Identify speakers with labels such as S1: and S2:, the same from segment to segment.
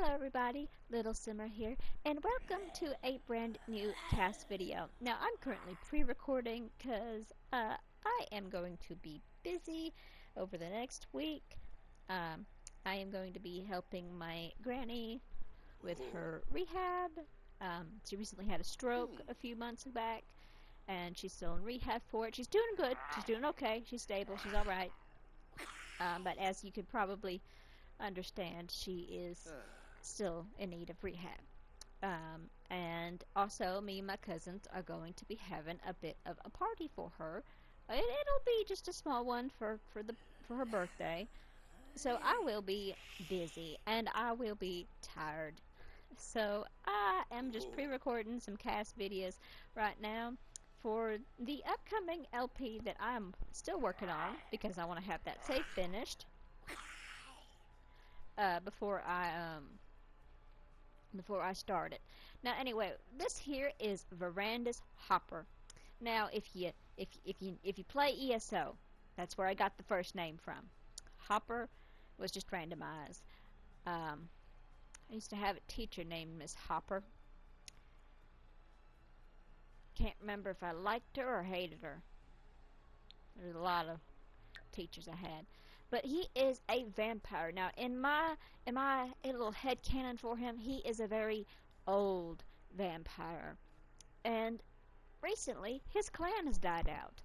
S1: Hello everybody, LittleSimmer here, and welcome to a brand new cast video. Now I'm currently pre-recording because I am going to be busy over the next week. I am going to be helping my granny with her rehab. She recently had a stroke a few months back, and she's still in rehab for it. She's doing good, she's doing okay, she's stable, she's alright. But as you could probably understand, she is still in need of rehab. And also, me and my cousins are going to be having a bit of a party for her. It'll be just a small one for her birthday. So I will be busy and I will be tired. So I am just pre-recording some cast videos right now for the upcoming LP that I'm still working on because I want to have that safe finished before I start it. Now anyway, this here is Veranda's Hopper. Now if you play ESO, that's where I got the first name from. Hopper was just randomized. I used to have a teacher named Miss Hopper. Can't remember if I liked her or hated her. There's a lot of teachers I had. But he is a vampire. Now, in my little headcanon for him, he is a very old vampire. And recently, his clan has died out.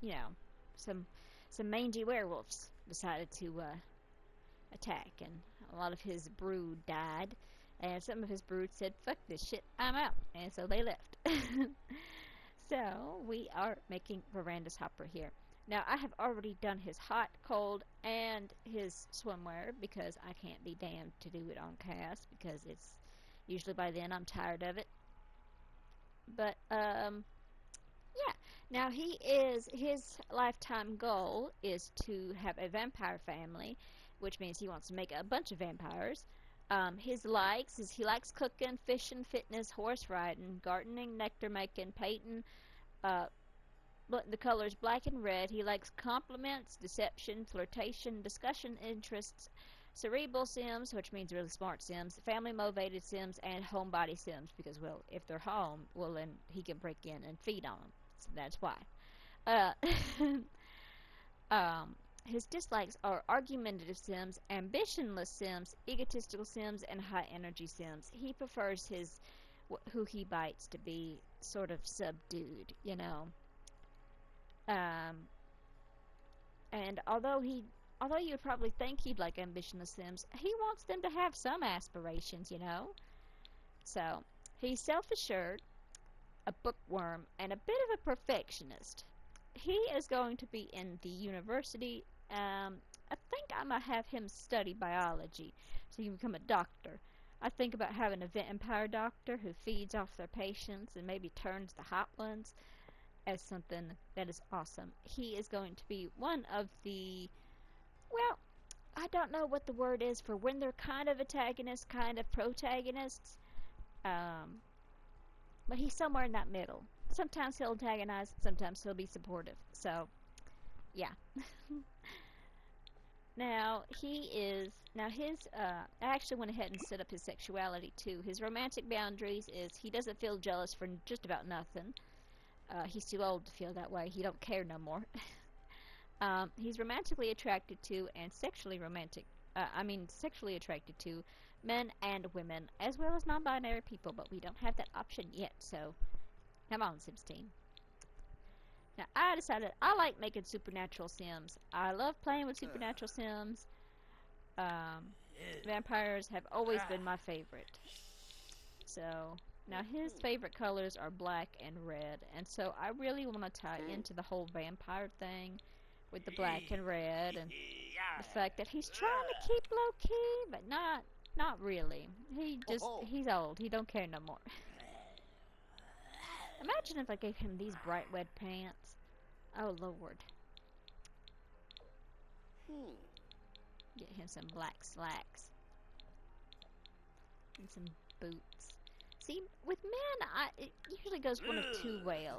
S1: You know, some mangy werewolves decided to attack, and a lot of his brood died. And some of his brood said, "Fuck this shit, I'm out." And so they left. So, we are making Veranda's Hopper here. Now, I have already done his hot, cold, and his swimwear because I can't be damned to do it on cast because it's usually by then I'm tired of it. But, yeah. Now, his lifetime goal is to have a vampire family, which means he wants to make a bunch of vampires. His likes is he likes cooking, fishing, fitness, horse riding, gardening, nectar making, painting, the colors black and red. He likes compliments, deception, flirtation, discussion interests, cerebral sims, which means really smart sims, family motivated sims, and homebody sims, because, well, if they're home, well, then he can break in and feed on them. So that's why. His dislikes are argumentative sims, ambitionless sims, egotistical sims, and high energy sims. He prefers who he bites to be sort of subdued, you know. And although you would probably think he'd like ambitionless sims, he wants them to have some aspirations, you know. So, he's self-assured, a bookworm, and a bit of a perfectionist. He is going to be in the university. I think I'm going to have him study biology so he can become a doctor. I think about having a vampire doctor who feeds off their patients and maybe turns the hot ones as something that is awesome. He is going to be one of the, well, I don't know what the word is for when they're kind of antagonists, kind of protagonists, but he's somewhere in that middle. Sometimes he'll antagonize, sometimes he'll be supportive. So, yeah. Now, I actually went ahead and set up his sexuality too. His romantic boundaries is he doesn't feel jealous for just about nothing. He's too old to feel that way. He don't care no more. He's romantically attracted to and sexually attracted to men and women, as well as non-binary people, but we don't have that option yet, so come on, Sims team. Now, I decided I like making supernatural sims. I love playing with supernatural sims. Vampires have always been my favorite. So, now his favorite colors are black and red, and so I really want to tie into the whole vampire thing with the black and red, and the fact that he's trying to keep low-key, but not really. He's old. He don't care no more. Imagine if I gave him these bright red pants. Oh, Lord. Get him some black slacks. And some boots. See, with men, it usually goes one of two ways.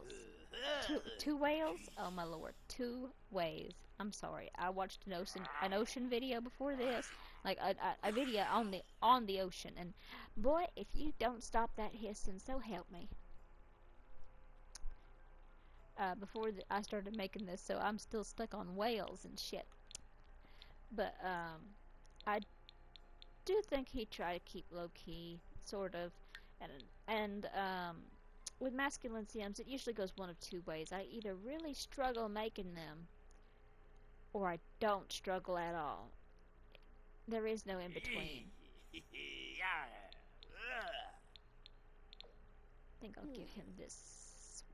S1: Two ways? Oh, my Lord. Two ways. I'm sorry. I watched an ocean video before this, like a video on the ocean, and boy, if you don't stop that hissing, so help me. Before I started making this, so I'm still stuck on whales and shit. But I do think he tried to keep low key, sort of, and with masculine sims, it usually goes one of two ways. I either really struggle making them, or I don't struggle at all. There is no in between. I think I'll give him this.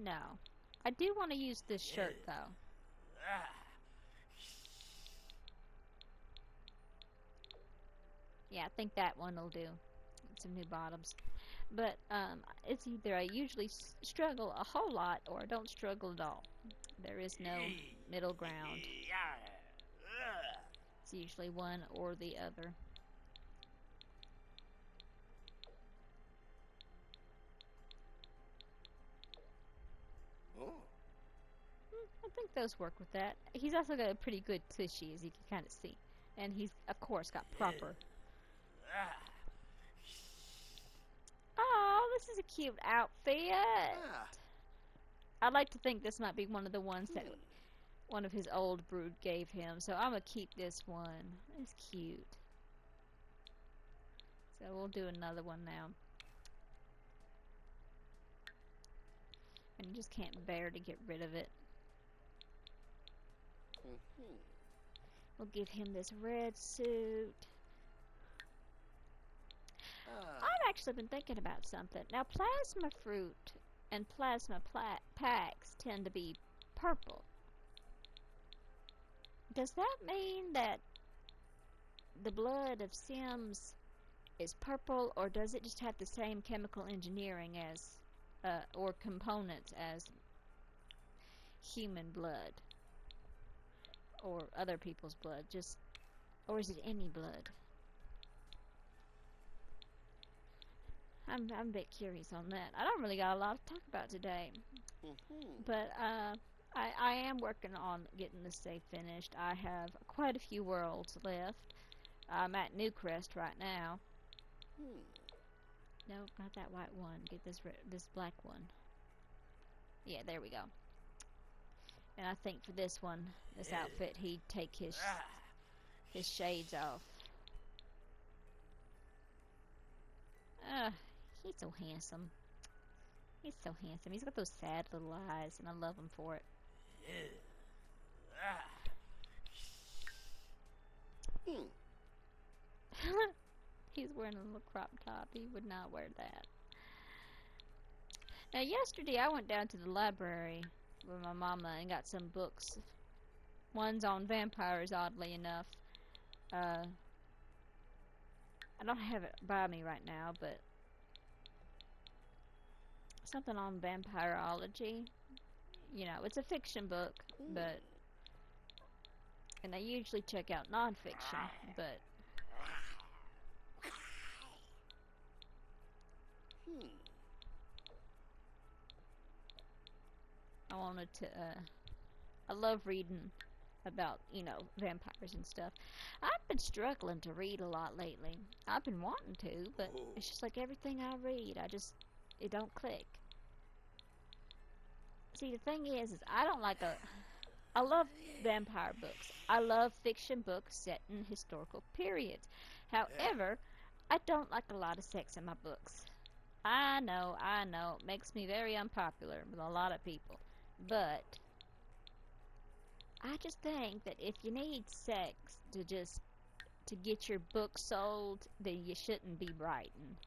S1: No. I do want to use this shirt, though. Yeah, I think that one will do. Some new bottoms. But, it's either I usually struggle a whole lot, or I don't struggle at all. There is no middle ground. It's usually one or the other. I think those work with that. He's also got a pretty good tushy, as you can kind of see. And he's, of course, got proper. Oh, this is a cute outfit. I'd like to think this might be one of the ones that one of his old brood gave him. So I'm going to keep this one. It's cute. So we'll do another one now. And you just can't bear to get rid of it. We'll give him this red suit. I've actually been thinking about something. Now, plasma fruit and plasma packs tend to be purple. Does that mean that the blood of Sims is purple, or does it just have the same chemical engineering as, or components as human blood? Or other people's blood? Or is it any blood? I'm a bit curious on that. I don't really got a lot to talk about today. But, I am working on getting this save finished. I have quite a few worlds left. I'm at Newcrest right now. No, not that white one. Get this black one. Yeah, there we go. And I think for this one, this outfit, he'd take his shades off. He's so handsome. He's so handsome. He's got those sad little eyes, and I love him for it. He's wearing a little crop top. He would not wear that. Now, yesterday I went down to the library with my mama and got some books. One's on vampires, oddly enough. I don't have it by me right now, but something on vampirology. You know, it's a fiction book, but... And I usually check out nonfiction, but... I wanted to, I love reading about, you know, vampires and stuff. I've been struggling to read a lot lately. I've been wanting to, but it's just like everything I read, it don't click. See, the thing is I don't like I love vampire books. I love fiction books set in historical periods. However, I don't like a lot of sex in my books. I know, it makes me very unpopular with a lot of people. But I just think that if you need sex to get your book sold, then you shouldn't be writing.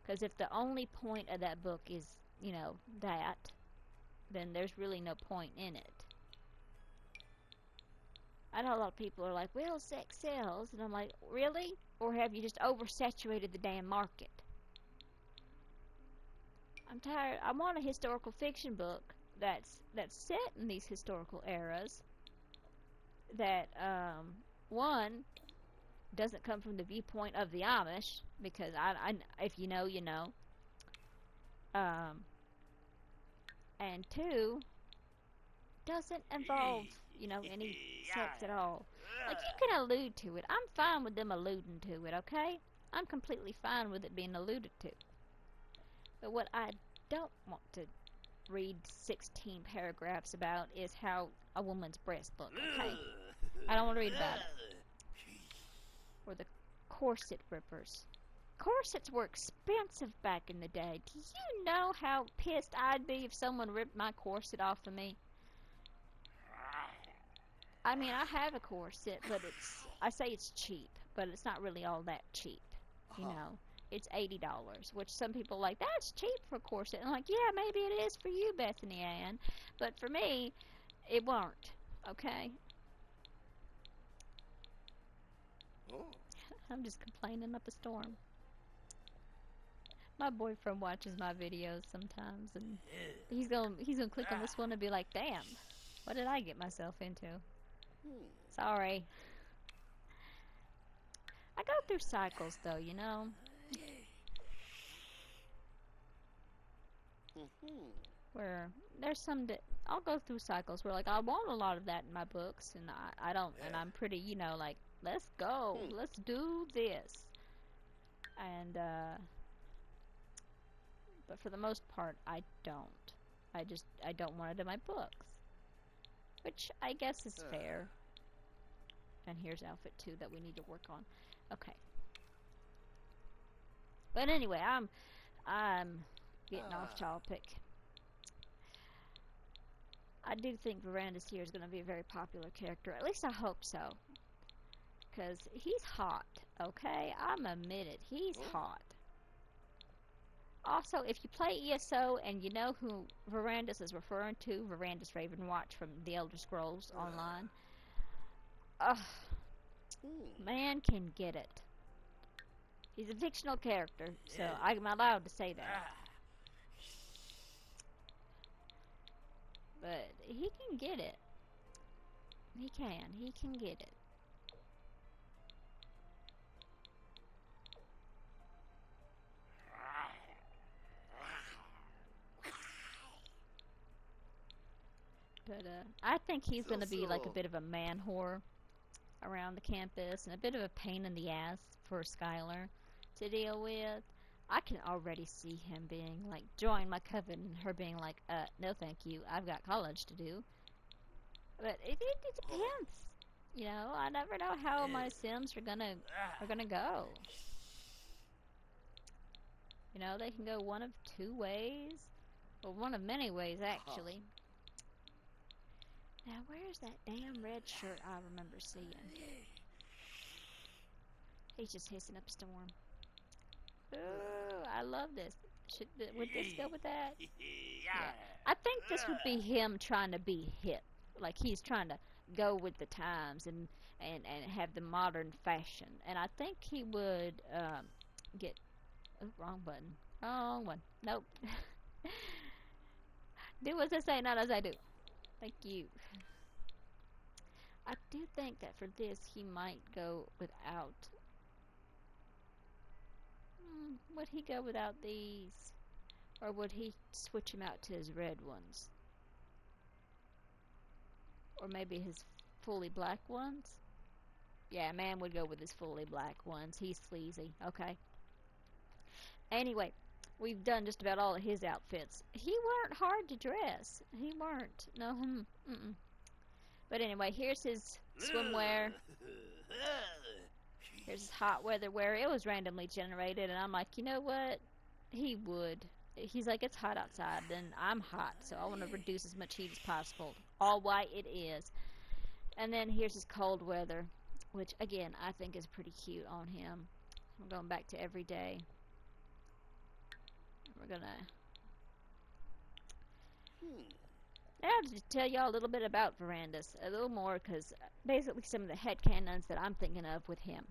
S1: Because if the only point of that book is, you know, that, then there's really no point in it. I know a lot of people are like, well, sex sells. And I'm like, really? Or have you just oversaturated the damn market? I'm tired. I want a historical fiction book that's set in these historical eras, that one doesn't come from the viewpoint of the Amish, because I if you know, you know. And two, doesn't involve, any sex at all. Like, you can allude to it. I'm fine with them alluding to it, okay? I'm completely fine with it being alluded to. But what I don't want to read 16 paragraphs about is how a woman's breasts look, okay? I don't want to read about it. Or the corset rippers. Corsets were expensive back in the day. Do you know how pissed I'd be if someone ripped my corset off of me? I mean, I have a corset, but I say it's cheap, but it's not really all that cheap, you know. It's $80, which some people are like, that's cheap for a corset. And I'm like, yeah, maybe it is for you, Bethany Ann, but for me, it weren't, okay? I'm just complaining up a storm. My boyfriend watches my videos sometimes, and he's gonna click on this one and be like, damn, what did I get myself into? Sorry. I go through cycles, though, you know? Where there's some that I'll go through cycles where, like, I want a lot of that in my books, and I don't, and I'm pretty, like, let's go, let's do this. And, but for the most part, I don't. I don't want it in my books. Which I guess is fair. And here's outfit 2 that we need to work on. Okay. But anyway, I'm getting off topic. I do think Veranda's here is going to be a very popular character. At least I hope so. Because he's hot, okay? I'm admit it. He's hot. Also, if you play ESO and you know who Verandas is referring to, Verandas Ravenwatch from The Elder Scrolls Online, man can get it. He's a fictional character, so I'm allowed to say that. But he can get it. He can get it. But I think he's going to be like a bit of a man whore around the campus and a bit of a pain in the ass for Skylar to deal with. I can already see him being like, join my coven, and her being like, no thank you, I've got college to do. But it depends. You know, I never know how my Sims are gonna go. You know, they can go one of 2 ways, or one of many ways actually. Now, where's that damn red shirt I remember seeing? He's just hissing up a storm. Ooh, I love this. Would this go with that? Yeah. I think this would be him trying to be hip. Like he's trying to go with the times and have the modern fashion. And I think he would get... Oh, wrong button. Wrong one. Nope. Do as I say, not as I do. Thank you. I do think that for this, he might go without... would he go without these? Or would he switch him out to his red ones? Or maybe his fully black ones? Yeah, man would go with his fully black ones. He's sleazy. Okay. Anyway, we've done just about all of his outfits. He weren't hard to dress. He weren't. No, But anyway, here's his swimwear. Here's his hot weather wear. It was randomly generated, and I'm like, you know what? He would. He's like, it's hot outside, and I'm hot, so I want to reduce as much heat as possible. All white it is. And then here's his cold weather, which, again, I think is pretty cute on him. I'm going back to every day. We're going to... Now to tell y'all a little bit about Verandas, a little more, because basically some of the headcanons that I'm thinking of with him.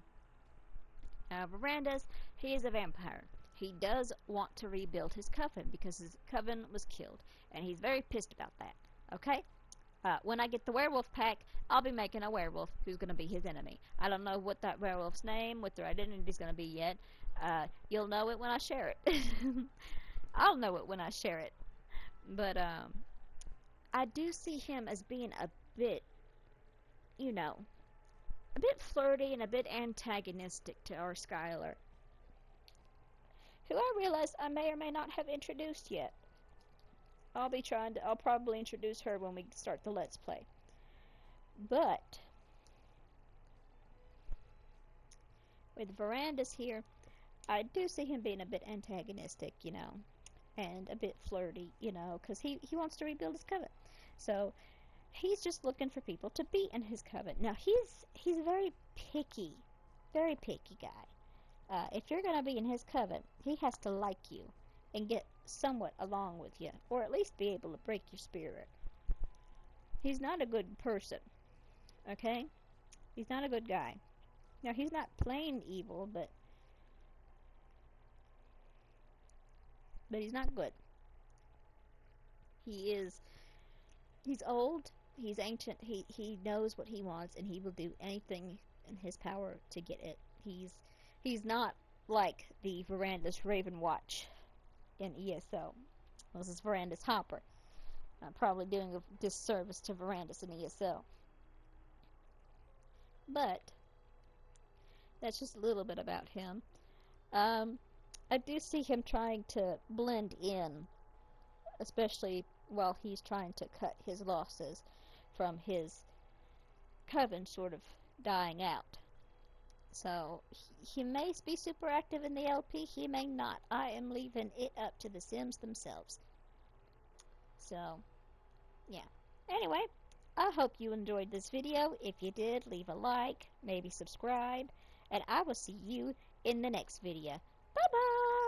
S1: Verandas, he is a vampire. He does want to rebuild his coven because his coven was killed, and he's very pissed about that. Okay? When I get the werewolf pack, I'll be making a werewolf who's going to be his enemy. I don't know what that werewolf's name, what their identity is going to be yet. You'll know it when I share it. I'll know it when I share it. But, I do see him as being a bit, you know, a bit flirty and a bit antagonistic to our Skylar, who I realize I may or may not have introduced yet. I'll probably introduce her when we start the Let's Play. But with Verandas here, I do see him being a bit antagonistic, you know, and a bit flirty, you know, because he wants to rebuild his coven. So he's just looking for people to be in his coven. Now he's very picky guy. If you're going to be in his coven, he has to like you and get somewhat along with you, or at least be able to break your spirit. He's not a good person, okay? He's not a good guy. Now, he's not plain evil, but he's not good. He's old, he's ancient, he knows what he wants, and he will do anything in his power to get it. He's not like the Verandas Raven Watch in ESO. Well, this is Verandas Hopper. I'm probably doing a disservice to Verandas in ESO. But that's just a little bit about him. I do see him trying to blend in, especially while he's trying to cut his losses from his coven sort of dying out. So he may be super active in the LP, he may not. I am leaving it up to the Sims themselves. So, yeah. Anyway, I hope you enjoyed this video. If you did, leave a like, maybe subscribe, and I will see you in the next video. Bye-bye!